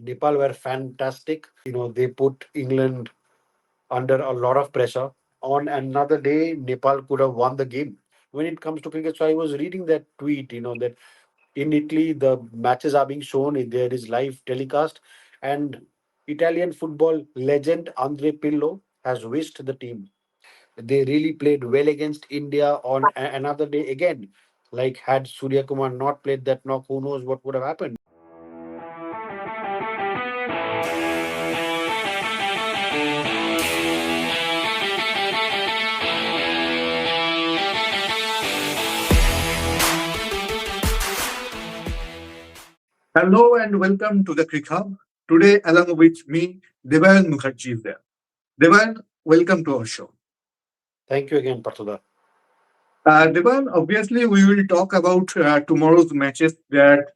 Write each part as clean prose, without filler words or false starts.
Nepal were fantastic. They put England under a lot of pressure. On another day, Nepal could have won the game. When it comes to cricket, so I was reading that tweet, that in Italy, the matches are being shown, there is live telecast, and Italian football legend Andre Pirlo has wished the team. They really played well against India on another day again. Like, had Surya Kumar not played that knock, who knows what would have happened. Hello and welcome to the Crick Hub. Today, along with me, Devayan Mukherjee is there. Devayan, welcome to our show. Thank you again, Patula. Devayan, obviously, we will talk about tomorrow's matches. There are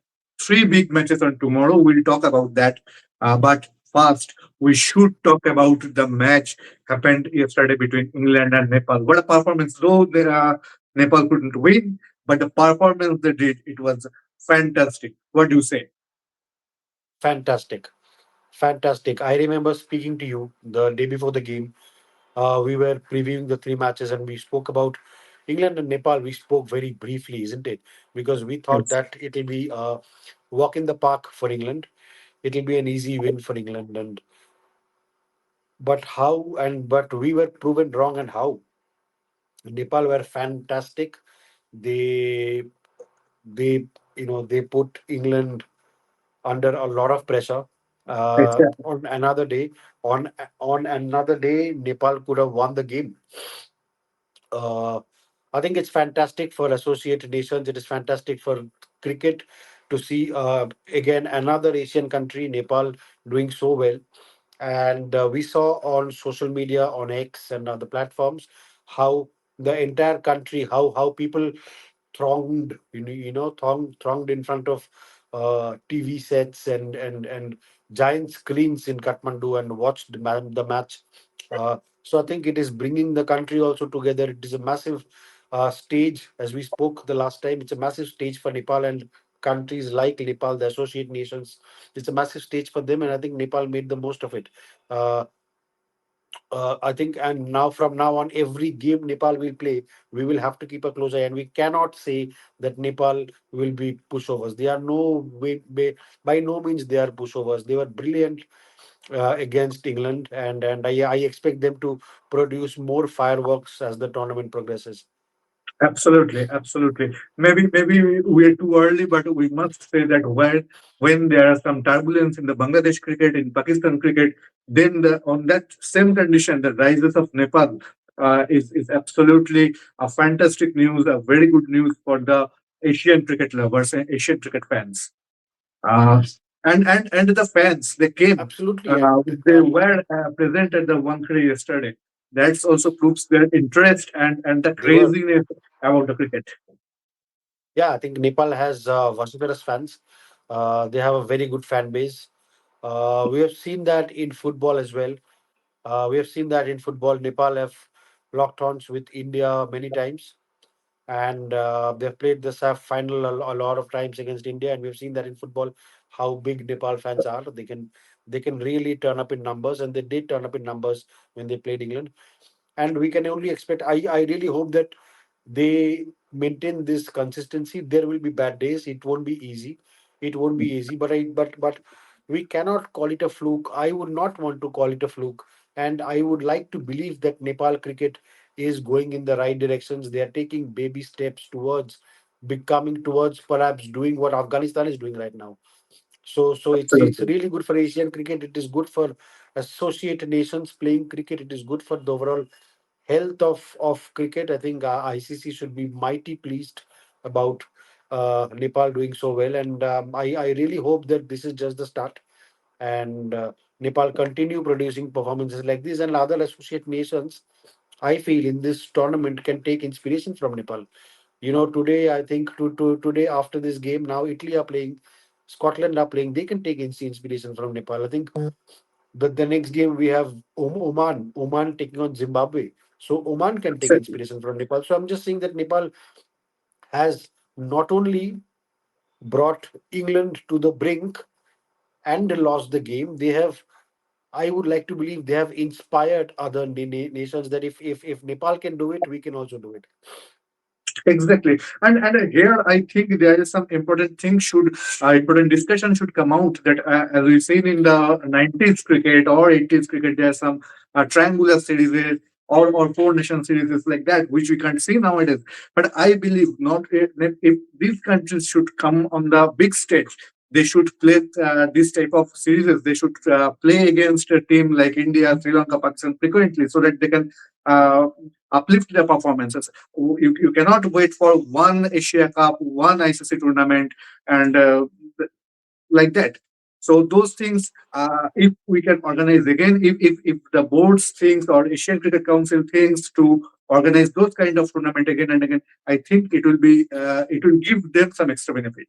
three big matches on tomorrow. We'll talk about that. But first, we should talk about the match happened yesterday between England and Nepal. What a performance! Though Nepal couldn't win, but the performance they did, it was fantastic. What do you say? Fantastic. Fantastic. I remember speaking to you the day before the game. We were previewing the three matches and we spoke about England and Nepal. We spoke very briefly, isn't it? Because we thought Yes. that it'll be a walk in the park for England. It'll be an easy win for England. And but we were proven wrong. And how? Nepal were fantastic. They they they put England under a lot of pressure. On another day, on another day, Nepal could have won the game. Uh, I think it's fantastic for associated nations. It is fantastic for cricket to see again another Asian country, Nepal, doing so well. And we saw on social media, on X and other platforms, how the entire country, how people thronged, thronged in front of TV sets and giant screens in Kathmandu and watched the match. So I think it is bringing the country also together. It is a massive stage, as we spoke the last time. It's a massive stage for Nepal and countries like Nepal, the associate nations. It's a massive stage for them, and I think Nepal made the most of it. Uh, I think, and now from now on, every game Nepal will play, we will have to keep a close eye, and we cannot say that Nepal will be pushovers. They are no by no means they are pushovers. They were brilliant against England, and I expect them to produce more fireworks as the tournament progresses. Absolutely, absolutely. Maybe we are too early, but we must say that when there are some turbulence in the Bangladesh cricket, in Pakistan cricket, then on that same condition, the rises of Nepal is absolutely a fantastic news, a very good news for the Asian cricket lovers and Asian cricket fans. Uh, and the fans they came, Absolutely, and they were present at the 1-3 yesterday. That also proves their interest and the they were. craziness about the cricket. Yeah, I think Nepal has vociferous fans. They have a very good fan base. We have seen that in football as well. We have seen that in football. Nepal have locked horns with India many times, and they've played the SAF final a lot of times against India. And we've seen that in football how big Nepal fans are. They can really turn up in numbers, and they did turn up in numbers when they played England. And we can only expect. I really hope that they maintain this consistency. There will be bad days. It won't be easy. It won't be easy. But we cannot call it a fluke. I would not want to call it a fluke, and I would like to believe that Nepal cricket is going in the right directions. They are taking baby steps towards becoming towards perhaps doing what Afghanistan is doing right now. So it's Absolutely. really good for Asian cricket. It is good for associated nations playing cricket. It is good for the overall health of cricket. I think ICC should be mighty pleased about Nepal doing so well, and I really hope that this is just the start, and Nepal continue producing performances like this, and other associate nations, I feel, in this tournament can take inspiration from Nepal. Today I think today after this game, now Italy are playing, Scotland are playing. They can take inspiration from Nepal. I think the next game we have Oman taking on Zimbabwe. So Oman can take Exactly. inspiration from Nepal. So I'm just saying that Nepal has not only brought England to the brink, and lost the game, they have, I would like to believe, they have inspired other nations that if Nepal can do it, we can also do it. Exactly, and here I think there is some important thing should important discussion should come out that as we've seen in the 90s cricket or 80s cricket, there are some triangular series or four nation series like that which we can't see nowadays. But I believe not if these countries should come on the big stage, they should play this type of series. They should play against a team like India, Sri Lanka, Pakistan frequently so that they can uh, uplift their performances. You cannot wait for one Asia Cup, one ICC tournament, and like that. So those things, if we can organize again, if the boards thinks or Asian Cricket Council thinks to organize those kind of tournament again and again, I think it will give them some extra benefit.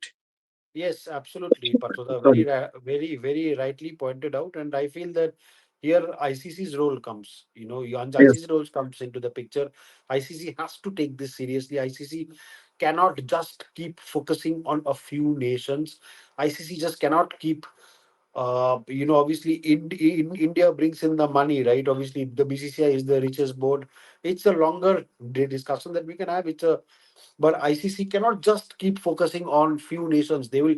Yes, absolutely, Parthoda. Sorry. Very, very rightly pointed out, and I feel that here ICC's role comes. Once Yes, ICC role comes into the picture, ICC has to take this seriously. ICC cannot just keep focusing on a few nations. ICC just cannot keep. Obviously, India brings in the money, right? Obviously, the BCCI is the richest board. It's a longer discussion that we can have. But ICC cannot just keep focusing on few nations. They will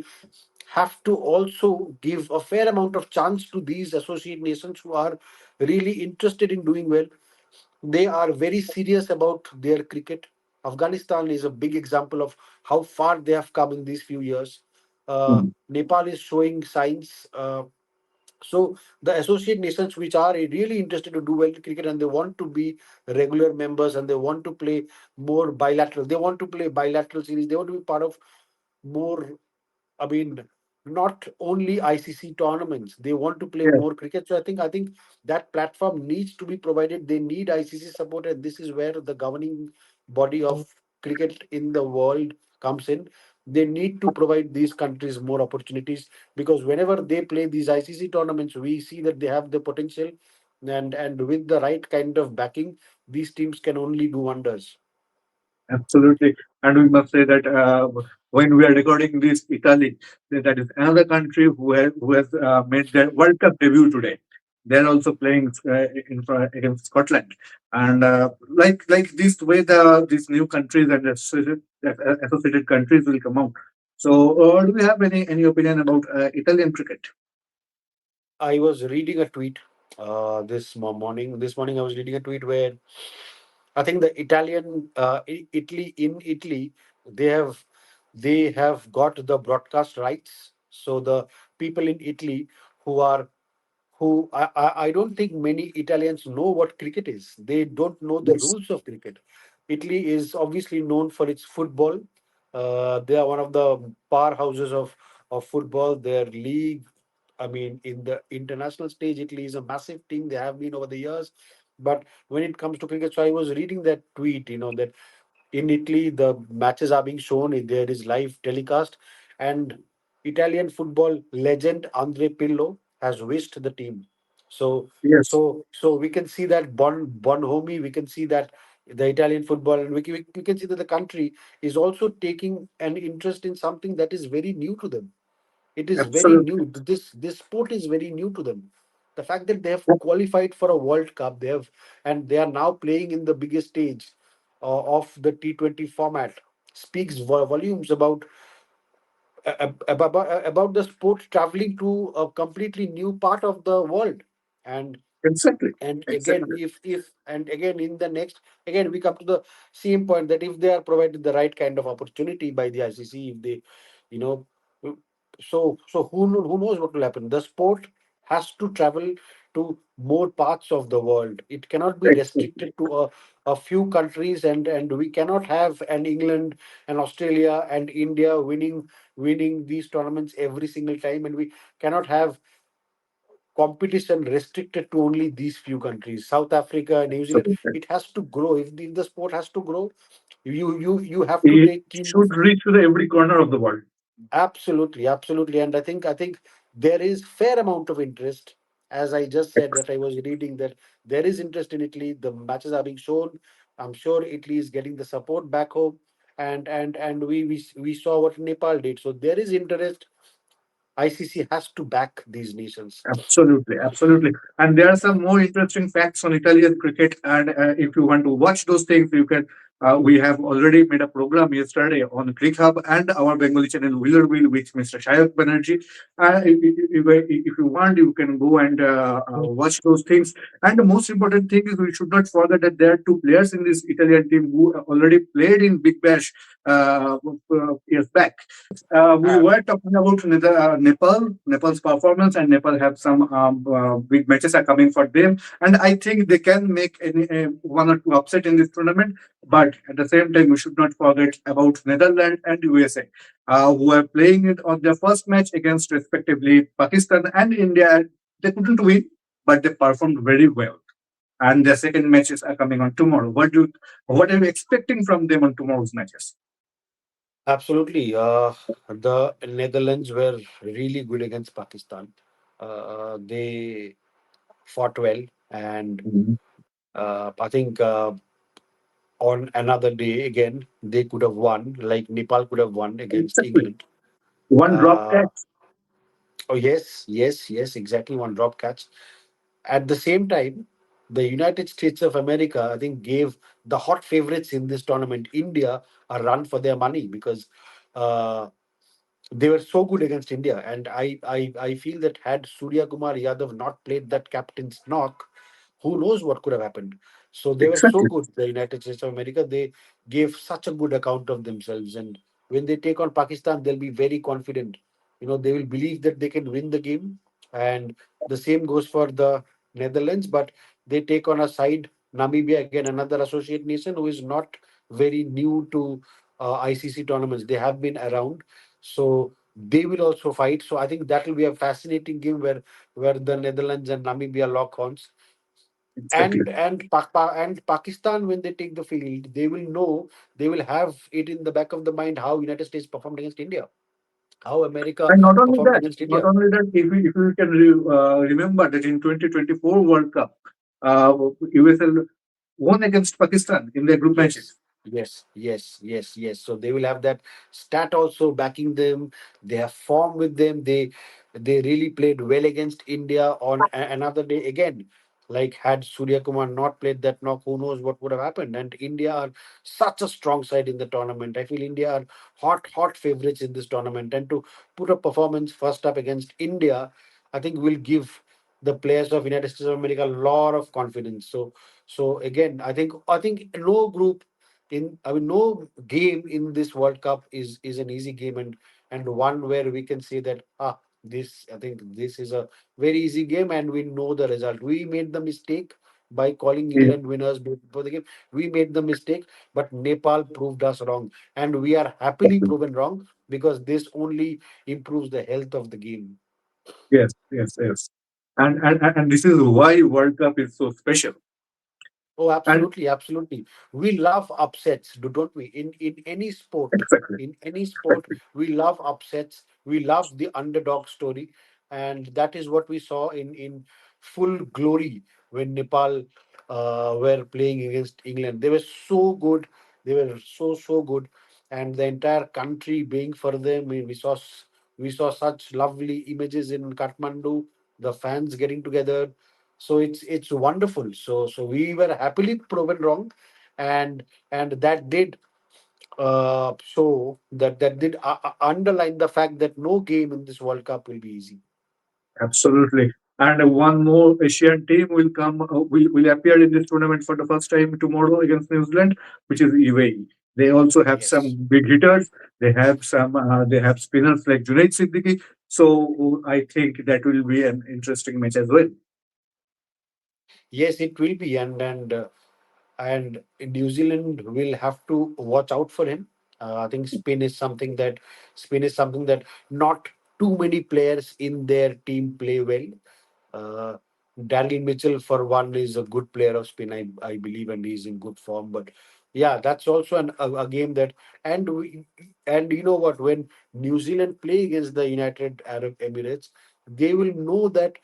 have to also give a fair amount of chance to these associate nations who are really interested in doing well. They are very serious about their cricket. Afghanistan is a big example of how far they have come in these few years. mm, Nepal is showing signs. So the associate nations which are really interested to do well in cricket and they want to be regular members and they want to play more bilateral. They want to play bilateral series. They want to be part of more. I mean, not only ICC tournaments. They want to play yes, more cricket. So I think that platform needs to be provided. They need ICC support, and this is where the governing body of cricket in the world comes in. They need to provide these countries more opportunities because whenever they play these ICC tournaments, we see that they have the potential, and with the right kind of backing, these teams can only do wonders. absolutely. And we must say that when we are recording this, Italy, that is another country who has made their World Cup debut today. They're also playing against Scotland, and like this way, these new countries and associated countries will come out. So, do we have any opinion about Italian cricket? I was reading a tweet this morning. This morning, I was reading a tweet where I think the Italian Italy in Italy they have got the broadcast rights. So the people in Italy who are who I don't think many Italians know what cricket is. They don't know the Yes, rules of cricket. Italy is obviously known for its football. They are one of the powerhouses of football. Their league, I mean, in the international stage, Italy is a massive team. They have been over the years. But when it comes to cricket, so I was reading that tweet, that in Italy, the matches are being shown. There is live telecast, and Italian football legend Andre Pirlo has wished the team. So, yes, so we can see that Bonhomi. We can see that the Italian football, and we can see that the country is also taking an interest in something that is very new to them. It is very absolutely. new. This sport is very new to them. The fact that they have qualified for a World Cup, and they are now playing in the biggest stage of the T20 format speaks volumes about the sport traveling to a completely new part of the world. And Exactly, and again, exactly. if and again in the next, again we come to the same point that if they are provided the right kind of opportunity by the ICC, if they, you know, so who knows what will happen? The sport has to travel to more parts of the world. It cannot be Exactly. restricted to a few countries, and we cannot have an England and Australia and India winning these tournaments every single time, and we cannot have competition restricted to only these few countries, South Africa, New Zealand. Absolutely. It has to grow. If the sport has to grow, you have to It take teams. should reach to the every corner of the world. Absolutely, absolutely. And I think there is fair amount of interest. As I just said that I was reading that there is interest in Italy. The matches are being shown. I'm sure Italy is getting the support back home. And we saw what Nepal did. So there is interest. ICC has to back these nations. Absolutely, absolutely. And there are some more interesting facts on Italian cricket. And if you want to watch those things, you can. We have already made a program yesterday on Greek Hub and our Bengali channel Wheeler Wheel with Mr. Shayak Banerjee. If you want, you can go and watch those things. And the most important thing is we should not forget that there are two players in this Italian team who already played in Big Bash years back. We Have were talking about Nepal's performance, and Nepal have some big matches are coming for them, and I think they can make one or two upset in this tournament. But at the same time, we should not forget about Netherlands and USA, who are playing it on their first match against respectively Pakistan and India. They couldn't win, but they performed very well. And their second matches are coming on tomorrow. What are you expecting from them on tomorrow's matches? absolutely. The Netherlands were really good against Pakistan. They fought well, and Mhm. I think on another day again they could have won, like Nepal could have won against Exactly. England. One drop Uh, catch. oh yes, yes, yes, exactly. One drop catch. At the same time, the United States of America, I think, gave the hot favorites in this tournament, India, a run for their money because uh, they were so good against India. And I feel that had Surya Kumar Yadav not played that captain's knock, who knows what could have happened. So they were so Exactly. good, the United States of America. They gave such a good account of themselves. And when they take on Pakistan, they'll be very confident. They will believe that they can win the game. And the same goes for the Netherlands, but they take on a side, Namibia, again, another associate nation who is not very new to ICC tournaments. They have been around. So they will also fight. So I think that will be a fascinating game where the Netherlands and Namibia lock horns. Exactly. And Pakistan, when they take the field, they will know, they will have it in the back of the mind how United States performed against India, how America And performed against India. if you can remember that in 2024 World Cup, USL won against Pakistan in their group matches. Yes, yes, yes, yes, yes. So they will have that stat also backing them. They have form with them. They really played well against India on another day again. Like had Surya Kumar not played that knock, who knows what would have happened? And India are such a strong side in the tournament. I feel India are hot, hot favorites in this tournament. And to put a performance first up against India, I think will give the players of United States of America a lot of confidence. So again, I think no group no game in this World Cup is an easy game and one where we can say that this I think this is a very easy game and we know the result. We made the mistake by calling Yeah. England winners before the game. We made the mistake, but Nepal proved us wrong, and we are happily proven wrong because this only improves the health of the game. Yes, yes, yes. And this is why World Cup is so special. Oh, And absolutely, absolutely. We love upsets, don't we? In any sport, exactly, exactly. we love upsets. We love the underdog story, and that is what we saw in full glory when Nepal were playing against England. They were so good. They were so good, and the entire country being for them. We saw such lovely images in Kathmandu. The fans getting together, so it's wonderful. So we were happily proven wrong, and that did that did underline the fact that no game in this World Cup will be easy. Absolutely. And one more Asian team will come, will appear in this tournament for the first time tomorrow against New Zealand, which is UAE. They also have some Yes, big hitters. They have spinners like Junaid Siddiqui. So I think that will be an interesting match as well. yes, it will be, and New Zealand will have to watch out for him. I think spin is something that not too many players in their team play well. Uh, Daryl Mitchell, for one, is a good player of spin, I believe, and he's in good form. But yeah, that's also a game that, and you know what, when New Zealand play against the United Arab Emirates, they will know that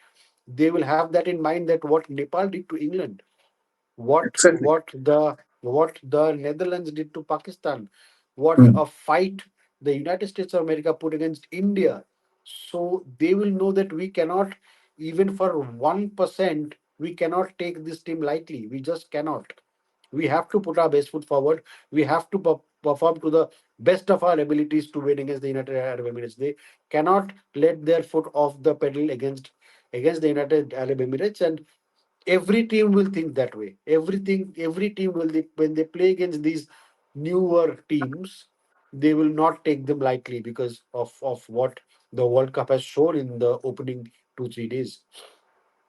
they will have that in mind that what Nepal did to England, what Exactly. what the what the Netherlands did to Pakistan, what Hmm. a fight the United States of America put against India. So they will know that we cannot, even for 1%, we cannot take this team lightly. We just cannot. We have to put our best foot forward. We have to perform to the best of our abilities to win against the United Arab Emirates. They cannot let their foot off the pedal against the United Arab Emirates, and every team will think that way. Every team will, when they play against these newer teams, they will not take them lightly because of what the World Cup has shown in the opening 2 3 days.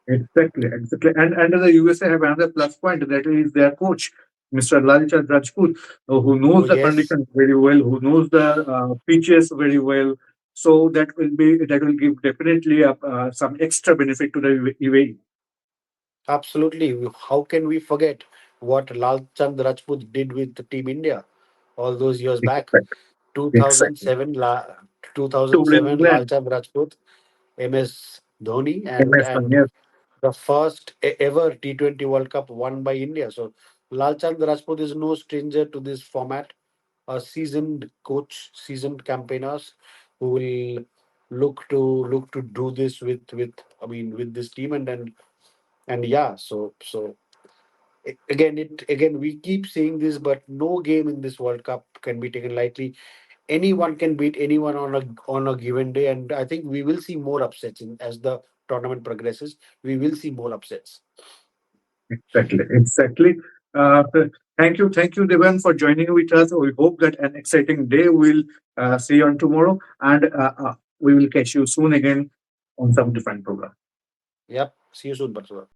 Exactly, exactly. And the USA have another plus point, that is their coach, Mr. Lalchand Rajput, who Oh knows the yes, conditions very well, who knows the pitches very well. So that will give definitely some extra benefit to the UAE. absolutely. How can we forget what Lal Chand Rajput did with the Team India all those years back? Exactly. Exactly. 2007, To 2007 Lal England, Chand Rajput, MS Dhoni, and MS and Dhoni, the first ever T20 World Cup won by India. So Lalchand Rajput is no stranger to this format. A seasoned coach, seasoned campaigners who will look to do this with I mean with this team, and yeah. So again we keep saying this, but no game in this World Cup can be taken lightly. Anyone can beat anyone on a given day, and I think we will see more upsets as the tournament progresses. We will see more upsets. exactly, exactly. Uh, thank you, Devan, for joining with us. We hope that an exciting day will see you on tomorrow, and we will catch you soon again on some different program. Yep. See you soon, Parsuva.